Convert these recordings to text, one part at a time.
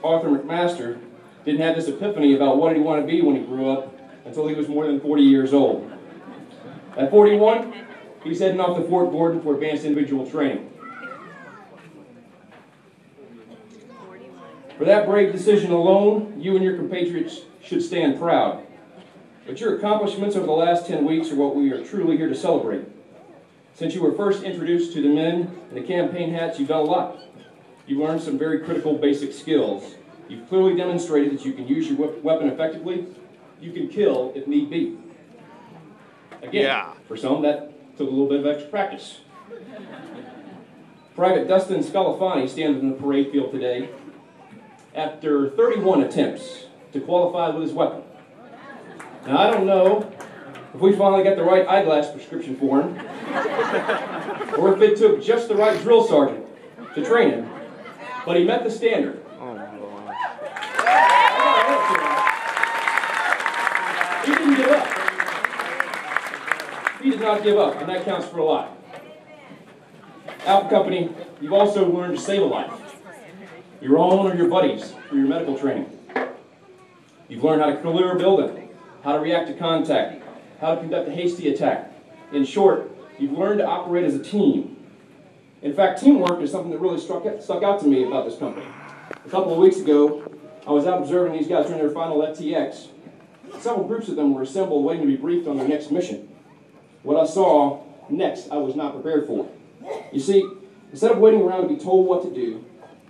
Arthur McMaster didn't have this epiphany about what he wanted to be when he grew up until he was more than 40 years old. At 41, he's heading off to Fort Gordon for advanced individual training. For that brave decision alone, you and your compatriots should stand proud. But your accomplishments over the last 10 weeks are what we are truly here to celebrate. Since you were first introduced to the men in the campaign hats, you've done a lot. You've learned some very critical basic skills. You've clearly demonstrated that you can use your weapon effectively. You can kill if need be. Again, for some, that took a little bit of extra practice. Private Dustin Scalafani stands in the parade field today after 31 attempts to qualify with his weapon. Now, I don't know if we finally got the right eyeglass prescription for him, or if it took just the right drill sergeant to train him, but he met the standard. He didn't give up. He did not give up, and that counts for a lot. Out in company, you've also learned to save a life. Your own or your buddies through your medical training. You've learned how to clear a building, how to react to contact, how to conduct a hasty attack. In short, you've learned to operate as a team. In fact, teamwork is something that really stuck out to me about this company. A couple of weeks ago, I was out observing these guys during their final FTX. Several groups of them were assembled waiting to be briefed on their next mission. What I saw next, I was not prepared for. You see, instead of waiting around to be told what to do,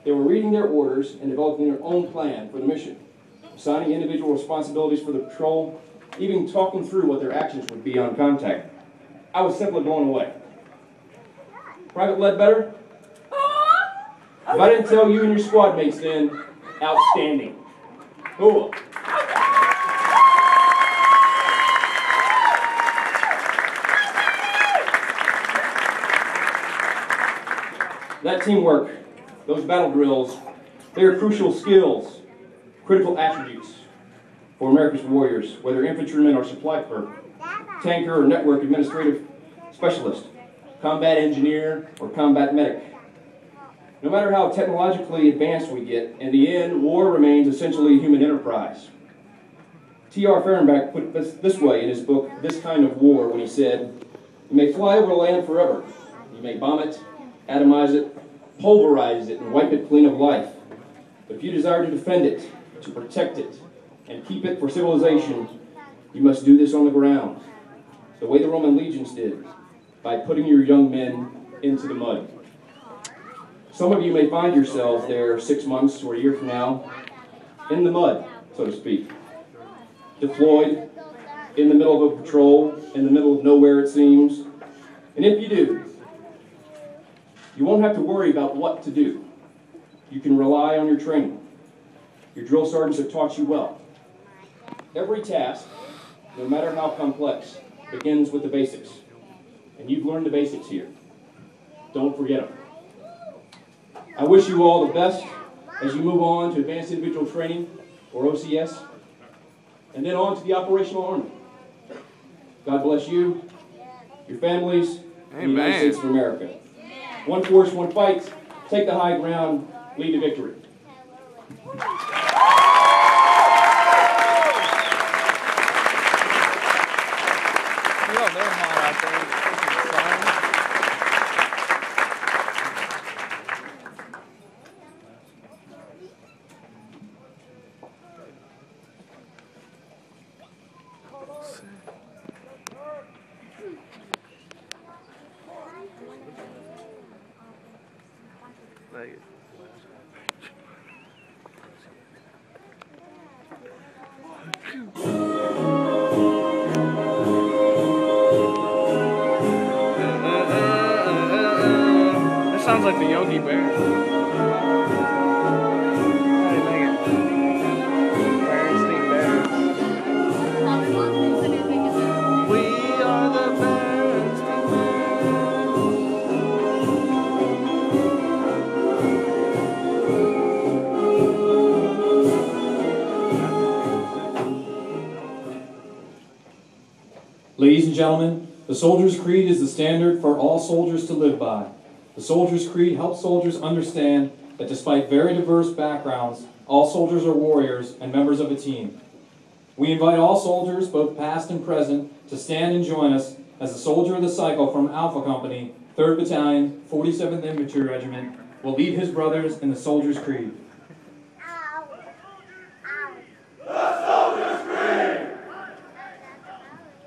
they were reading their orders and developing their own plan for the mission, assigning individual responsibilities for the patrol, even talking through what their actions would be on contact. I was simply blown away. Private Ledbetter, if I didn't tell you and your squad mates then, outstanding. Cool. That teamwork, those battle drills, they are crucial skills, critical attributes for America's warriors, whether infantrymen or supply clerk, tanker or network administrative specialist, combat engineer or combat medic. No matter how technologically advanced we get, in the end, war remains essentially a human enterprise. T.R. Fehrenbach put it this way in his book, This Kind of War, when he said, "You may fly over land forever. You may bomb it, atomize it, pulverize it, and wipe it clean of life. But if you desire to defend it, to protect it, and keep it for civilization, you must do this on the ground, the way the Roman legions did, by putting your young men into the mud." Some of you may find yourselves there 6 months or a year from now, in the mud, so to speak, deployed, in the middle of a patrol, in the middle of nowhere it seems. And if you do, you won't have to worry about what to do. You can rely on your training. Your drill sergeants have taught you well. Every task, no matter how complex, begins with the basics. And you've learned the basics here. Don't forget them. I wish you all the best as you move on to Advanced Individual Training, or OCS, and then on to the Operational Army. God bless you, your families, and the United States of America. One force, one fight, take the high ground, lead to victory. That sounds like the Yogi Bear. I like it. Berenstain Bears. We are the Berenstain Bears. Ladies and gentlemen, the Soldier's Creed is the standard for all soldiers to live by. The Soldier's Creed helps soldiers understand that despite very diverse backgrounds, all soldiers are warriors and members of a team. We invite all soldiers, both past and present, to stand and join us as a soldier of the cycle from Alpha Company, 3rd Battalion, 47th Infantry Regiment, will lead his brothers in the Soldier's Creed. The Soldier's Creed!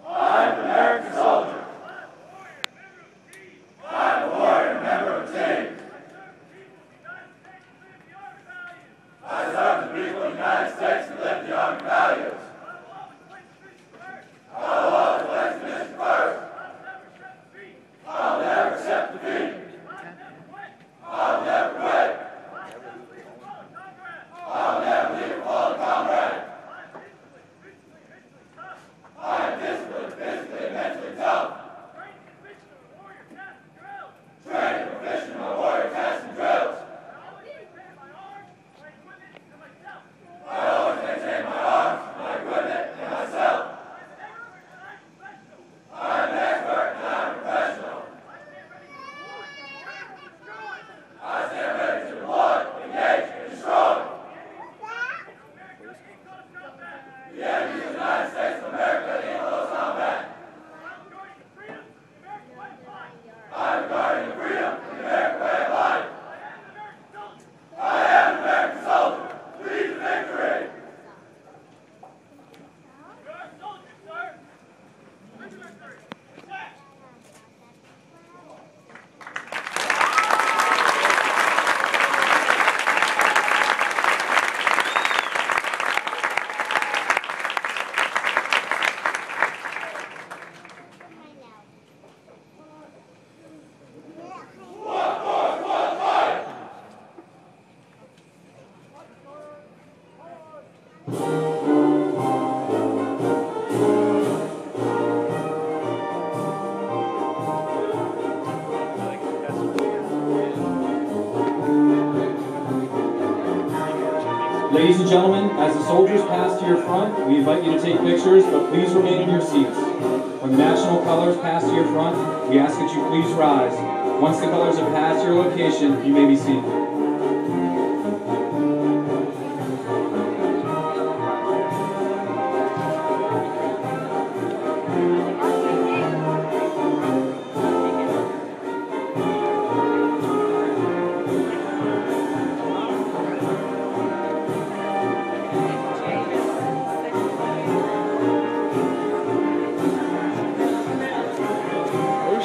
I'm an American soldier. I'm a warrior member of a team. I serve the people of the United States and live the Army values. I'll always place the mission first. I'll never accept defeat. I'll never quit. I'll never leave a fallen comrade. I am disciplined, physically and mentally tough. Trained and proficient in my warrior tasks and drills. I always maintain my arms, my equipment, and myself. I am an expert and I am a professional. I stand ready to deploy, engage, and destroy. The enemy of the United States of America in close combat. I am guarding the freedom of the American way of life. I am an American soldier. Lead to victory. Ladies and gentlemen, as the soldiers pass to your front, we invite you to take pictures, but please remain in your seats. When the national colors pass to your front, we ask that you please rise. Once the colors have passed your location, you may be seated.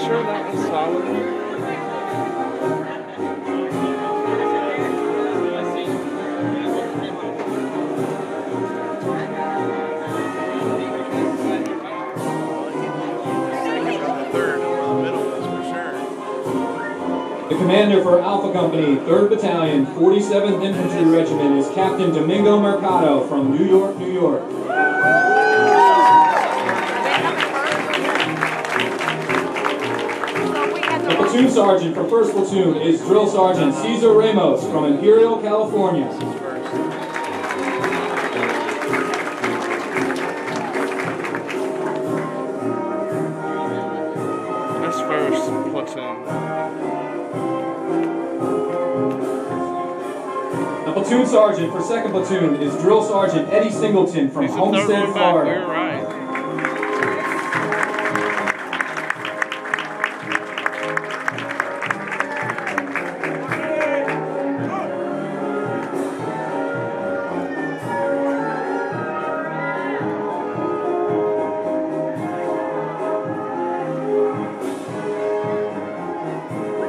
Sure that was solid. The commander for Alpha Company, 3rd Battalion, 47th Infantry Regiment is Captain Domingo Mercado from New York, New York. The platoon sergeant for 1st Platoon is Drill Sergeant Cesar Ramos from Imperial, California. That's 1st Platoon. The platoon sergeant for 2nd Platoon is Drill Sergeant Eddie Singleton from Homestead, Florida. You're right.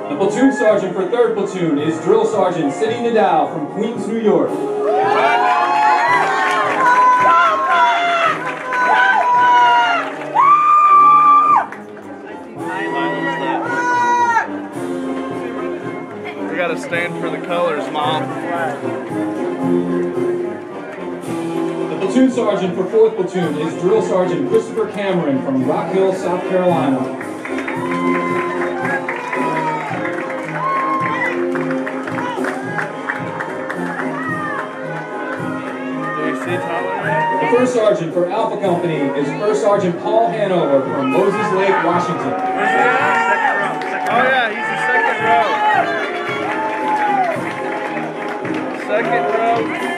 The platoon sergeant for 3rd Platoon is Drill Sergeant Sidney Nadal from Queens, New York. We gotta stand for the colors, Mom. The platoon sergeant for 4th Platoon is Drill Sergeant Christopher Cameron from Rock Hill, South Carolina. The 1st Sergeant for Alpha Company is 1st Sergeant Paul Hanover from Moses Lake, Washington. Oh yeah, he's the second row. Second row.